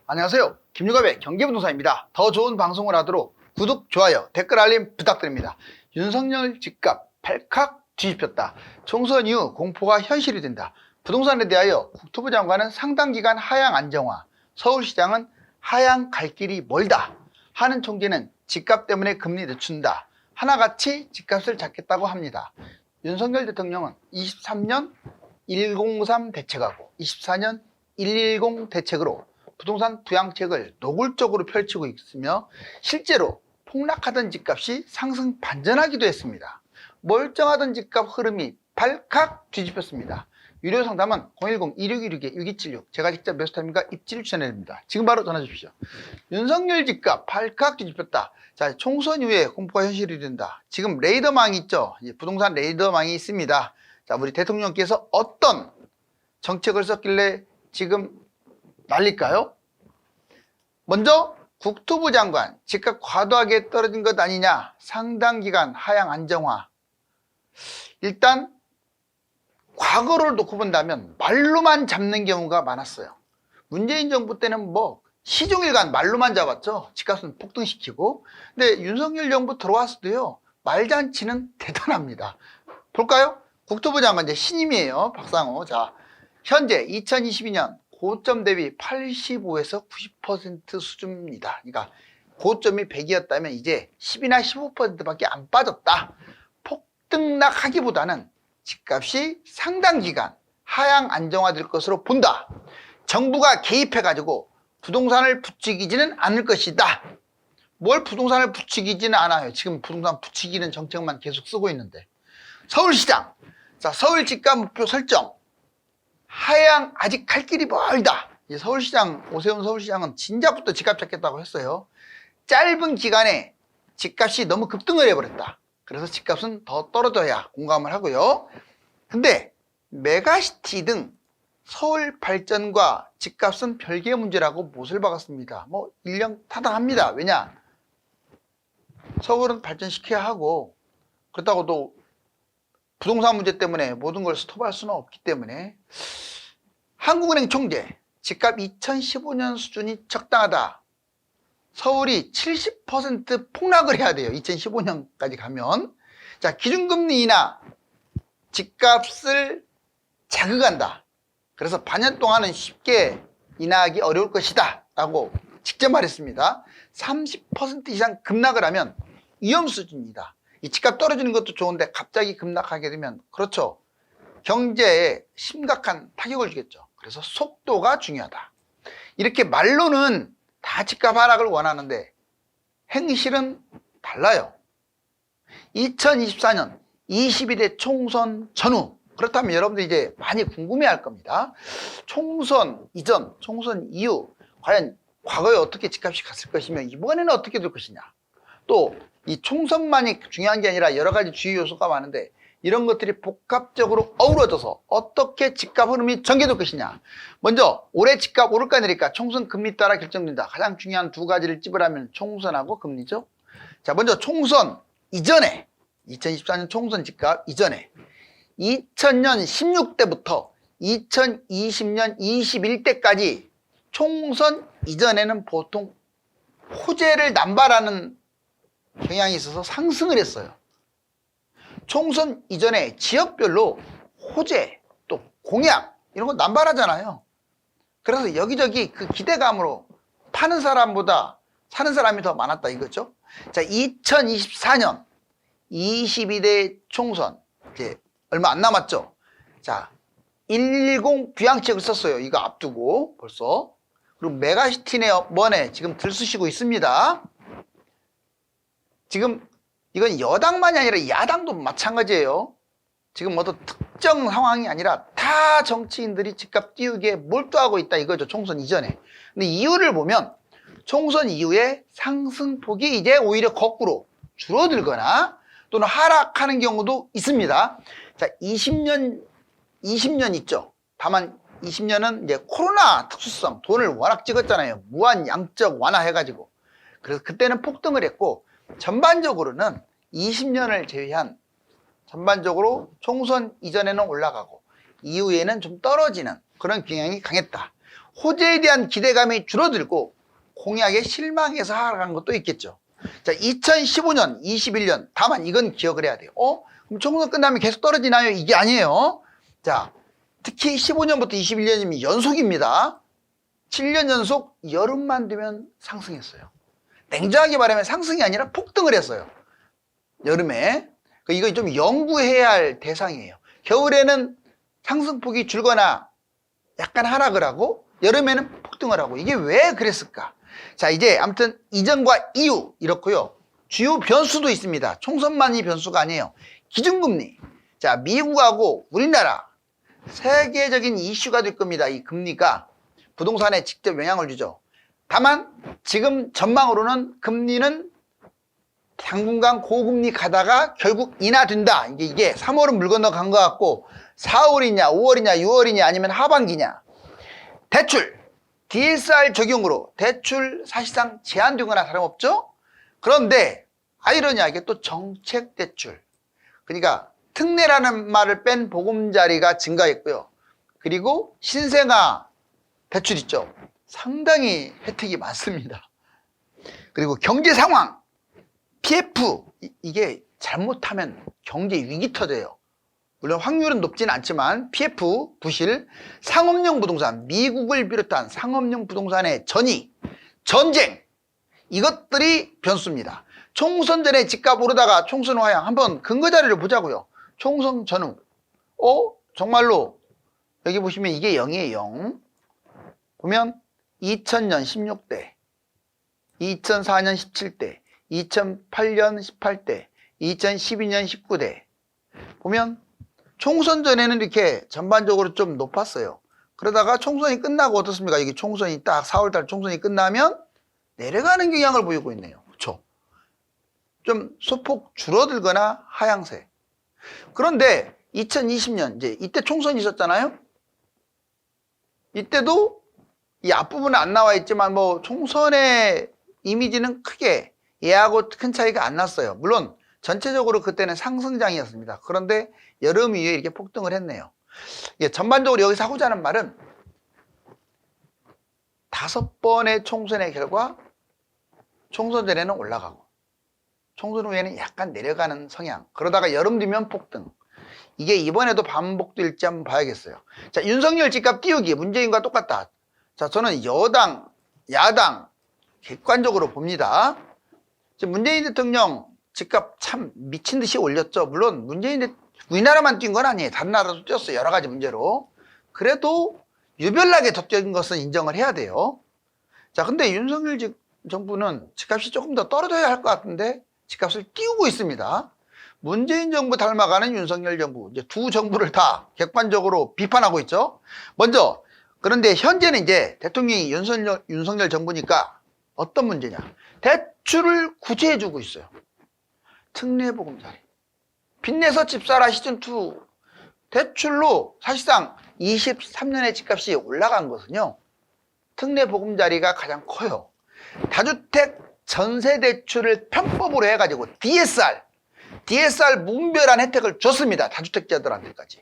안녕하세요. 김유갑의 경기부동산입니다. 더 좋은 방송을 하도록 구독, 좋아요, 댓글 알림 부탁드립니다. 윤석열 집값 발칵 뒤집혔다. 총선 이후 공포가 현실이 된다. 부동산에 대하여 국토부 장관은 상당 기간 하향 안정화, 서울시장은 하향 갈 길이 멀다. 하는 총재는 집값 때문에 금리 늦춘다. 하나같이 집값을 잡겠다고 합니다. 윤석열 대통령은 23년 103 대책하고 24년 110 대책으로 부동산 부양책을 노골적으로 펼치고 있으며 실제로 폭락하던 집값이 상승 반전하기도 했습니다. 멀쩡하던 집값 흐름이 발칵 뒤집혔습니다. 유료 상담은 010-2616-6276 제가 직접 매수타임과 입지를 추천해드립니다. 지금 바로 전화 주십시오. 윤석열 집값 발칵 뒤집혔다. 자, 총선 이후에 공포가 현실이 된다. 지금 레이더망이 있죠. 부동산 레이더망이 있습니다. 자, 우리 대통령께서 어떤 정책을 썼길래 지금 난릴까요? 먼저 국토부 장관 집값 과도하게 떨어진 것 아니냐, 상당 기간 하향 안정화. 일단 과거를 놓고 본다면 말로만 잡는 경우가 많았어요. 문재인 정부 때는 뭐 시종일관 말로만 잡았죠. 집값은 폭등시키고. 근데 윤석열 정부 들어왔어도요, 말잔치는 대단합니다. 볼까요? 국토부 장관 이제 신임이에요. 박상호. 자, 현재 2022년 고점 대비 85에서 90% 수준입니다. 그러니까 고점이 100이었다면 이제 10이나 15%밖에 안 빠졌다. 폭등락하기보다는 집값이 상당 기간 하향 안정화될 것으로 본다. 정부가 개입해가지고 부동산을 부추기지는 않을 것이다. 뭘 부동산을 부추기지는 않아요. 지금 부동산 부추기는 정책만 계속 쓰고 있는데. 서울시장. 자, 서울 집값 목표 설정. 하향 아직 갈 길이 멀다. 서울시장, 오세훈 서울시장은 진작부터 집값 잡겠다고 했어요. 짧은 기간에 집값이 너무 급등을 해버렸다. 그래서 집값은 더 떨어져야 공감을 하고요. 근데 메가시티 등 서울 발전과 집값은 별개의 문제라고 못을 박았습니다. 뭐 일령 타당합니다. 왜냐? 서울은 발전시켜야 하고, 그렇다고 또 부동산 문제 때문에 모든 걸 스톱할 수는 없기 때문에. 한국은행 총재, 집값 2015년 수준이 적당하다. 서울이 70% 폭락을 해야 돼요. 2015년까지 가면. 자, 기준금리 인하, 집값을 자극한다. 그래서 반년 동안은 쉽게 인하하기 어려울 것이다 라고 직접 말했습니다. 30% 이상 급락을 하면 위험 수준이다. 이 집값 떨어지는 것도 좋은데 갑자기 급락하게 되면, 그렇죠, 경제에 심각한 타격을 주겠죠. 그래서 속도가 중요하다. 이렇게 말로는 다 집값 하락을 원하는데 행실은 달라요. 2024년 22대 총선 전후, 그렇다면 여러분들 이제 많이 궁금해할 겁니다. 총선 이전, 총선 이후 과연 과거에 어떻게 집값이 갔을 것이며 이번에는 어떻게 될 것이냐. 또 이 총선만이 중요한 게 아니라 여러 가지 주요 요소가 많은데 이런 것들이 복합적으로 어우러져서 어떻게 집값 흐름이 전개될 것이냐. 먼저 올해 집값 오를까 내릴까 총선 금리 따라 결정된다. 가장 중요한 두 가지를 찝으라면 총선하고 금리죠. 자, 먼저 총선 이전에, 2024년 총선 집값 이전에 2000년 16대부터 2020년 21대까지 총선 이전에는 보통 호재를 남발하는 경향이 있어서 상승을 했어요. 총선 이전에 지역별로 호재, 또 공약 이런 거 남발하잖아요. 그래서 여기저기 그 기대감으로 파는 사람보다 사는 사람이 더 많았다 이거죠. 자, 2024년 22대 총선 이제 얼마 안 남았죠. 자, 110 부양책을 썼어요. 이거 앞두고 벌써. 그리고 메가시티네 뭐네 지금 들쑤시고 있습니다. 지금 이건 여당만이 아니라 야당도 마찬가지예요. 지금 어떤 특정 상황이 아니라 다 정치인들이 집값 띄우기에 몰두하고 있다 이거죠. 총선 이전에. 근데 이유를 보면 총선 이후에 상승폭이 이제 오히려 거꾸로 줄어들거나 또는 하락하는 경우도 있습니다. 자, 20년 있죠. 다만 20년은 이제 코로나 특수성, 돈을 워낙 찍었잖아요. 무한 양적 완화해가지고. 그래서 그때는 폭등을 했고, 전반적으로는 20년을 제외한 전반적으로 총선 이전에는 올라가고 이후에는 좀 떨어지는 그런 경향이 강했다. 호재에 대한 기대감이 줄어들고 공약에 실망해서 하락한 것도 있겠죠. 자, 2015년, 21년. 다만 이건 기억을 해야 돼요. 그럼 총선 끝나면 계속 떨어지나요? 이게 아니에요. 자, 특히 15년부터 21년이면 연속입니다. 7년 연속 여름만 되면 상승했어요. 냉정하게 말하면 상승이 아니라 폭등을 했어요. 여름에. 이거 좀 연구해야 할 대상이에요. 겨울에는 상승폭이 줄거나 약간 하락을 하고 여름에는 폭등을 하고 이게 왜 그랬을까? 자, 이제 아무튼 이전과 이후 이렇고요. 주요 변수도 있습니다. 총선만이 변수가 아니에요. 기준금리. 자, 미국하고 우리나라 세계적인 이슈가 될 겁니다. 이 금리가 부동산에 직접 영향을 주죠. 다만 지금 전망으로는 금리는 당분간 고금리 가다가 결국 인하된다. 이게 3월은 물 건너간 것 같고 4월이냐 5월이냐 6월이냐 아니면 하반기냐. 대출 DSR 적용으로 대출 사실상 제한되거나 다름없죠. 그런데 아이러니하게 또 정책 대출, 그러니까 특례라는 말을 뺀 보금자리가 증가했고요. 그리고 신생아 대출 있죠. 상당히 혜택이 많습니다. 그리고 경제 상황, PF, 이게 잘못하면 경제 위기 터져요. 물론 확률은 높지는 않지만 PF, 부실, 상업용 부동산, 미국을 비롯한 상업용 부동산의 전이, 전쟁, 이것들이 변수입니다. 총선 전에 집값 오르다가 총선 후 하향. 한번 근거 자료를 보자고요. 총선 전후. 정말로 여기 보시면 이게 0이에요. 0. 보면 2000년 16대, 2004년 17대, 2008년 18대, 2012년 19대. 보면 총선 전에는 이렇게 전반적으로 좀 높았어요. 그러다가 총선이 끝나고 어떻습니까? 이게 총선이 딱 4월달 총선이 끝나면 내려가는 경향을 보이고 있네요. 그렇죠? 좀 소폭 줄어들거나 하향세. 그런데 2020년 이제 이때 총선이 있었잖아요. 이때도 이 앞부분은 안 나와 있지만 뭐 총선의 이미지는 크게 얘하고 큰 차이가 안 났어요. 물론 전체적으로 그때는 상승장이었습니다. 그런데 여름 이후에 이렇게 폭등을 했네요. 전반적으로 여기서 하고자 하는 말은 5번의 총선의 결과 총선 전에는 올라가고 총선 후에는 약간 내려가는 성향. 그러다가 여름 되면 폭등. 이게 이번에도 반복될지 한번 봐야겠어요. 자, 윤석열 집값 띄우기 문재인과 똑같다. 자, 저는 여당, 야당 객관적으로 봅니다. 지금 문재인 대통령 집값 참 미친 듯이 올렸죠. 물론 우리나라만 뛴 건 아니에요. 다른 나라도 뛰었어요. 여러 가지 문제로. 그래도 유별나게 덮친 것은 인정을 해야 돼요. 자, 근데 윤석열 정부는 집값이 조금 더 떨어져야 할 것 같은데 집값을 띄우고 있습니다. 문재인 정부 닮아가는 윤석열 정부, 이제 두 정부를 다 객관적으로 비판하고 있죠. 먼저, 그런데 현재는 이제 대통령이 윤석열 정부니까 어떤 문제냐. 대출을 구제해주고 있어요. 특례보금자리. 빚내서 집사라 시즌2 대출로 사실상 23년의 집값이 올라간 것은요. 특례보금자리가 가장 커요. 다주택 전세대출을 편법으로 해가지고 DSR 무분별한 혜택을 줬습니다. 다주택자들한테까지.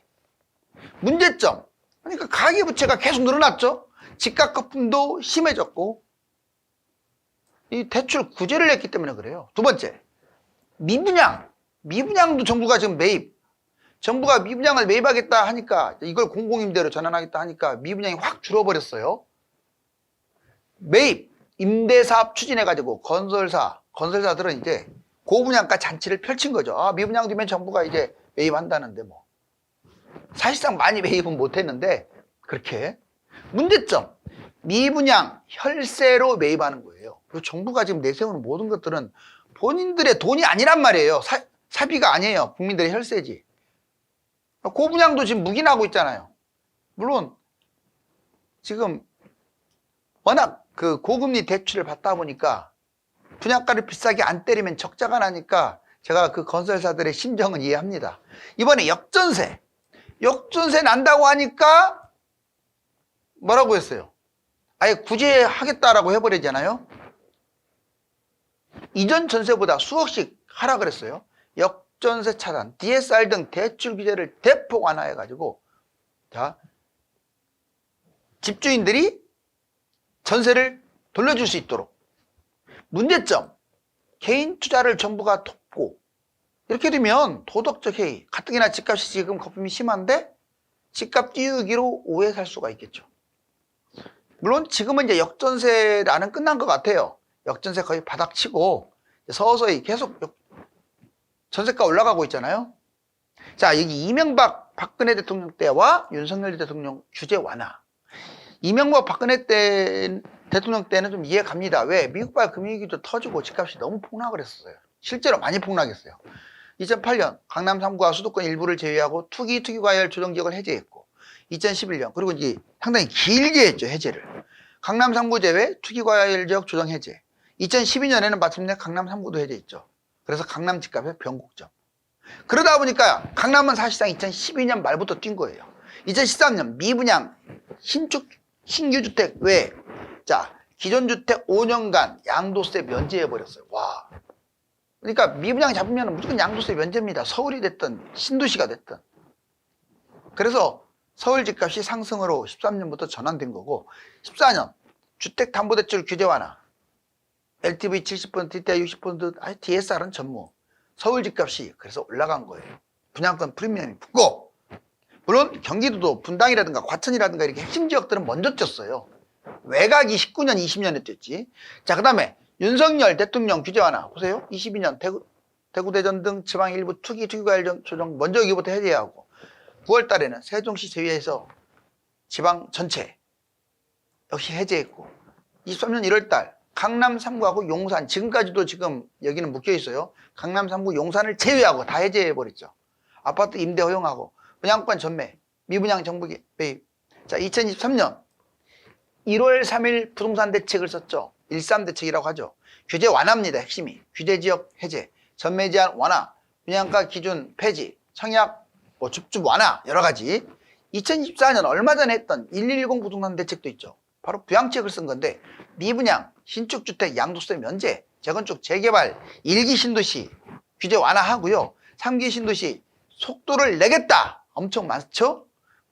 문제점. 그러니까 가계부채가 계속 늘어났죠. 집값 거품도 심해졌고 이 대출 구제를 했기 때문에 그래요. 두 번째, 미분양도 정부가 지금 정부가 미분양을 매입하겠다 하니까 이걸 공공임대로 전환하겠다 하니까 미분양이 확 줄어버렸어요. 매입, 임대사업 추진해가지고 건설사들은 이제 고분양가 잔치를 펼친 거죠. 미분양 되면 정부가 이제 매입한다는데 뭐. 사실상 많이 매입은 못했는데 그렇게. 문제점, 미분양, 혈세로 매입하는 거예요. 정부가 지금 내세우는 모든 것들은 본인들의 돈이 아니란 말이에요. 사비가 아니에요. 국민들의 혈세지. 고분양도 지금 묵인하고 있잖아요. 물론 지금 워낙 그 고금리 대출을 받다 보니까 분양가를 비싸게 안 때리면 적자가 나니까 제가 그 건설사들의 심정은 이해합니다. 이번에 역전세 난다고 하니까 뭐라고 했어요? 아예 구제하겠다라고 해버리잖아요. 이전 전세보다 수억씩 하락을 했어요. 역전세 차단, DSR 등 대출 규제를 대폭 완화해가지고 자, 집주인들이 전세를 돌려줄 수 있도록. 문제점, 개인 투자를 정부가 돕고 이렇게 되면 도덕적 해이, 가뜩이나 집값이 지금 거품이 심한데 집값 띄우기로 오해 살 수가 있겠죠. 물론 지금은 이제 역전세라는 끝난 것 같아요. 역전세 거의 바닥치고 서서히 계속 전세가 올라가고 있잖아요. 자, 여기 이명박 박근혜 대통령 때와 윤석열 대통령 규제 완화. 이명박 박근혜 대통령 때는 좀 이해 갑니다. 왜? 미국발 금융위기도 터지고 집값이 너무 폭락을 했었어요. 실제로 많이 폭락했어요. 2008년 강남 3구와 수도권 일부를 제외하고 투기과열 조정지역을 해제했고 2011년 그리고 이제 상당히 길게 했죠. 해제를. 강남 3구 제외 투기과열 지역 조정 해제. 2012년에는 마침내 강남 3구도 해제했죠. 그래서 강남 집값의 변곡점. 그러다 보니까 강남은 사실상 2012년 말부터 뛴 거예요. 2013년 미분양 신규 주택 외에 자 기존 주택 5년간 양도세 면제해버렸어요. 와. 그러니까 미분양 잡으면 무조건 양도세 면제입니다. 서울이 됐든 신도시가 됐든. 그래서 서울 집값이 상승으로 13년부터 전환된 거고 14년 주택담보대출 규제 완화 LTV 70%, DTI 60%, DSR은 전무. 서울 집값이 그래서 올라간 거예요. 분양권 프리미엄이 붙고 물론 경기도도 분당이라든가 과천이라든가 이렇게 핵심 지역들은 먼저 뛰었어요. 외곽이 19년, 20년에 뛰었지. 자, 그 다음에 윤석열 대통령 규제 완화 보세요. 22년 대구 대전 등 지방 일부 투기과열 조정 먼저 여기부터 해제하고 9월 달에는 세종시 제외해서 지방 전체 역시 해제했고 23년 1월 달 강남 3구하고 용산 지금까지도 지금 여기는 묶여 있어요. 강남 3구 용산을 제외하고 다 해제해버렸죠. 아파트 임대 허용하고 분양권 전매 미분양 정부 배입. 자 2023년 1월 3일 부동산 대책을 썼죠. 13대책이라고 하죠. 규제 완화입니다. 핵심이. 규제지역 해제, 전매 제한 완화, 분양가 기준 폐지, 청약 줍줍 완화 여러 가지. 2024년 얼마 전에 했던 1110 부동산 대책도 있죠. 바로 부양책을 쓴 건데 미분양, 신축주택 양도세 면제, 재건축, 재개발, 1기 신도시 규제 완화하고요. 3기 신도시 속도를 내겠다. 엄청 많죠?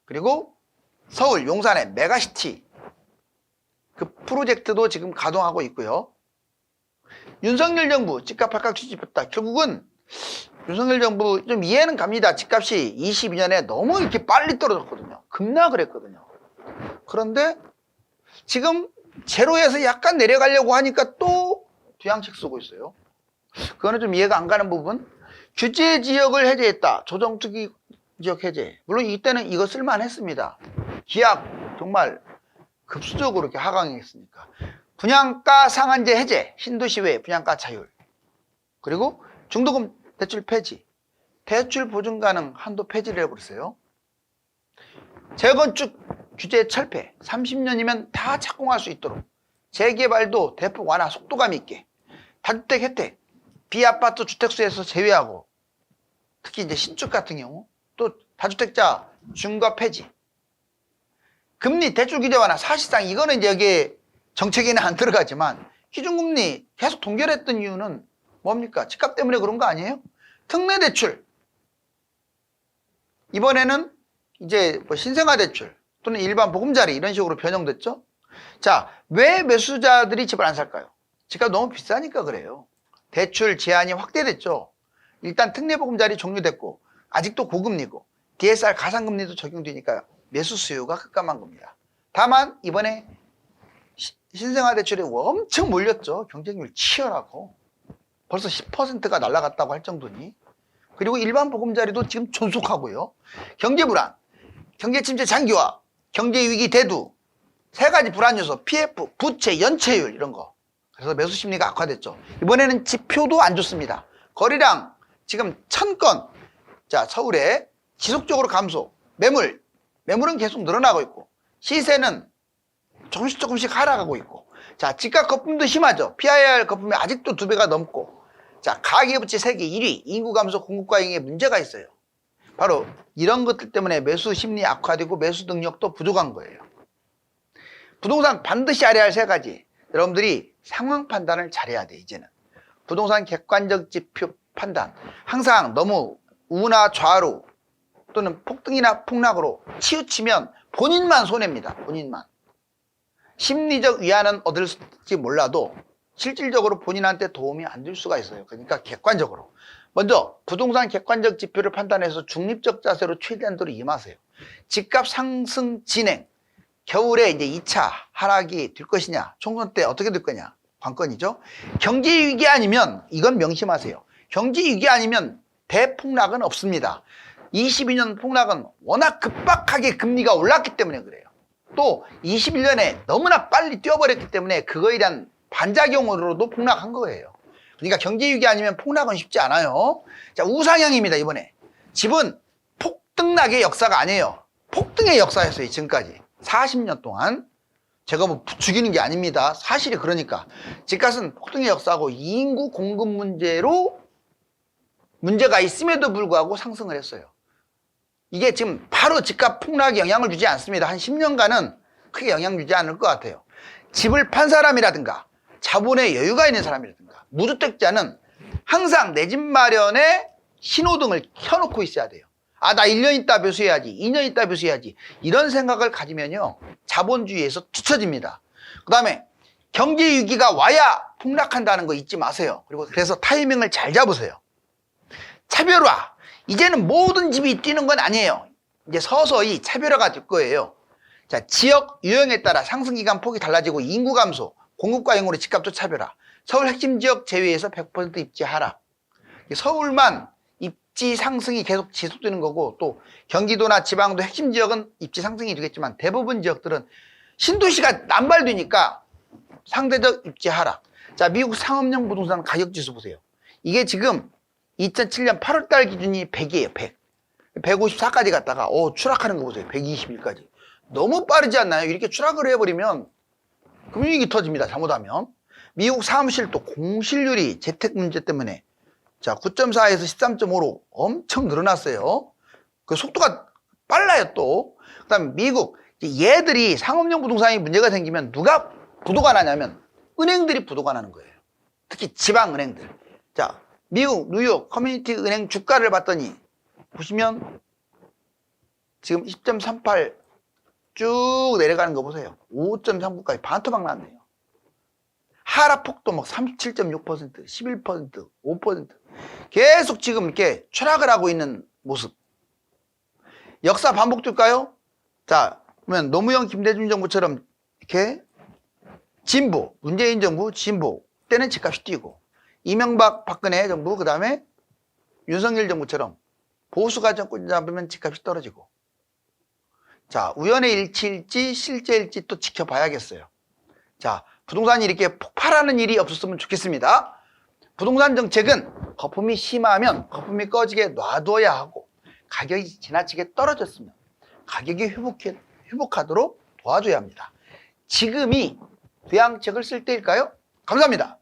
그리고 서울 용산의 메가시티 그 프로젝트도 지금 가동하고 있고요. 윤석열 정부 집값 발칵 뒤집혔다. 결국은 윤석열 정부 좀 이해는 갑니다. 집값이 22년에 너무 이렇게 빨리 떨어졌거든요. 급락을 했거든요. 그런데 지금 제로에서 약간 내려가려고 하니까 또 부양책 쓰고 있어요. 그거는 좀 이해가 안 가는 부분. 규제 지역을 해제했다. 조정투기 지역 해제. 물론 이때는 이거 쓸만했습니다. 기압 정말 급수적으로 이렇게 하강했으니까. 분양가 상한제 해제, 신도시 외 분양가 자율. 그리고 중도금 대출 폐지, 대출 보증 가능 한도 폐지를 해버렸어요. 재건축 규제 철폐, 30년이면 다 착공할 수 있도록. 재개발도 대폭 완화, 속도감 있게. 다주택 혜택, 비아파트 주택수에서 제외하고, 특히 이제 신축 같은 경우, 또 다주택자 중과 폐지. 금리 대출 규제 완화, 사실상 이거는 이제 여기에 정책에는 안 들어가지만 기준금리 계속 동결했던 이유는 뭡니까? 집값 때문에 그런 거 아니에요? 특례 대출. 이번에는 이제 뭐 신생아 대출 또는 일반 보금자리 이런 식으로 변형됐죠? 자, 왜 매수자들이 집을 안 살까요? 집값 너무 비싸니까 그래요. 대출 제한이 확대됐죠. 일단 특례 보금자리 종료됐고 아직도 고금리고 DSR 가상금리도 적용되니까 매수 수요가 급감한 겁니다. 다만 이번에 신생아 대출이 엄청 몰렸죠. 경쟁률 치열하고 벌써 10%가 날아갔다고 할 정도니. 그리고 일반 보금자리도 지금 존속하고요. 경제 불안, 경제 침체 장기화, 경제 위기 대두, 세 가지 불안 요소, PF, 부채, 연체율 이런 거. 그래서 매수 심리가 악화됐죠. 이번에는 지표도 안 좋습니다. 거래량 지금 1000건. 자, 서울에 지속적으로 감소. 매물은 계속 늘어나고 있고 시세는 조금씩 하락하고 있고. 자, 집값 거품도 심하죠. PIR 거품이 아직도 2배가 넘고. 자, 가계부채 세계 1위, 인구 감소, 공급 과잉에 문제가 있어요. 바로 이런 것들 때문에 매수 심리 악화되고 매수 능력도 부족한 거예요. 부동산 반드시 알아야 할 세 가지. 여러분들이 상황 판단을 잘해야 돼, 이제는. 부동산 객관적 지표 판단. 항상 너무 우나 좌로 또는 폭등이나 폭락으로 치우치면 본인만 손해입니다. 본인만. 심리적 위안은 얻을지 몰라도 실질적으로 본인한테 도움이 안 될 수가 있어요. 그러니까 객관적으로. 먼저 부동산 객관적 지표를 판단해서 중립적 자세로 최대한 도로 임하세요. 집값 상승 진행, 겨울에 이제 2차 하락이 될 것이냐, 총선 때 어떻게 될 거냐, 관건이죠. 경제 위기 아니면, 이건 명심하세요. 경제 위기 아니면 대폭락은 없습니다. 22년 폭락은 워낙 급박하게 금리가 올랐기 때문에 그래요. 또 21년에 너무나 빨리 뛰어버렸기 때문에 그거에 대한 반작용으로도 폭락한 거예요. 그러니까 경제 위기 아니면 폭락은 쉽지 않아요. 자, 우상향입니다. 이번에 집은 폭등락의 역사가 아니에요. 폭등의 역사였어요. 지금까지 40년 동안. 제가 뭐 죽이는 게 아닙니다. 사실이 그러니까. 집값은 폭등의 역사고 인구 공급 문제로 문제가 있음에도 불구하고 상승을 했어요. 이게 지금 바로 집값 폭락에 영향을 주지 않습니다. 한 10년간은 크게 영향 주지 않을 것 같아요. 집을 판 사람이라든가 자본의 여유가 있는 사람이라든가 무주택자는 항상 내 집 마련에 신호등을 켜놓고 있어야 돼요. 아, 나 1년 있다 배수해야지, 2년 있다 배수해야지, 이런 생각을 가지면요 자본주의에서 뒤처집니다. 그 다음에 경제 위기가 와야 폭락한다는 거 잊지 마세요. 그리고 그래서 타이밍을 잘 잡으세요. 차별화, 이제는 모든 집이 뛰는 건 아니에요. 이제 서서히 차별화가 될 거예요. 자, 지역 유형에 따라 상승기간 폭이 달라지고 인구 감소, 공급 과잉으로 집값도 차별화. 서울 핵심 지역 제외해서 100% 입지 하락. 서울만 입지 상승이 계속 지속되는 거고, 또 경기도나 지방도 핵심 지역은 입지 상승이 되겠지만 대부분 지역들은 신도시가 남발되니까 상대적 입지 하락. 자, 미국 상업용 부동산 가격 지수 보세요. 이게 지금 2007년 8월 달 기준이 100이에요. 100. 154까지 갔다가 추락하는 거 보세요. 121까지. 너무 빠르지 않나요? 이렇게 추락을 해버리면 금융위기 터집니다. 잘못하면. 미국 사무실 또 공실률이 재택 문제 때문에 자 9.4에서 13.5로 엄청 늘어났어요. 그 속도가 빨라요 또. 그 다음에 미국 얘들이 상업용 부동산이 문제가 생기면 누가 부도가 나냐면 은행들이 부도가 나는 거예요. 특히 지방은행들. 자 미국 뉴욕 커뮤니티 은행 주가를 봤더니 보시면 지금 10.38 쭉 내려가는 거 보세요. 5.39까지 반토막 났네요. 하락폭도 막 37.6%, 11%, 5% 계속 지금 이렇게 추락을 하고 있는 모습. 역사 반복될까요? 자, 그러면 노무현 김대중 정부처럼 이렇게 진보, 문재인 정부 진보 때는 집값이 뛰고, 이명박 박근혜 정부 그 다음에 윤석열 정부처럼 보수가 정권 잡으면 집값이 떨어지고. 자, 우연의 일치일지 실제일지 또 지켜봐야겠어요. 자, 부동산이 이렇게 폭발하는 일이 없었으면 좋겠습니다. 부동산 정책은 거품이 심하면 거품이 꺼지게 놔둬야 하고, 가격이 지나치게 떨어졌으면 가격이 회복하도록 도와줘야 합니다. 지금이 부양책을 쓸 때일까요? 감사합니다.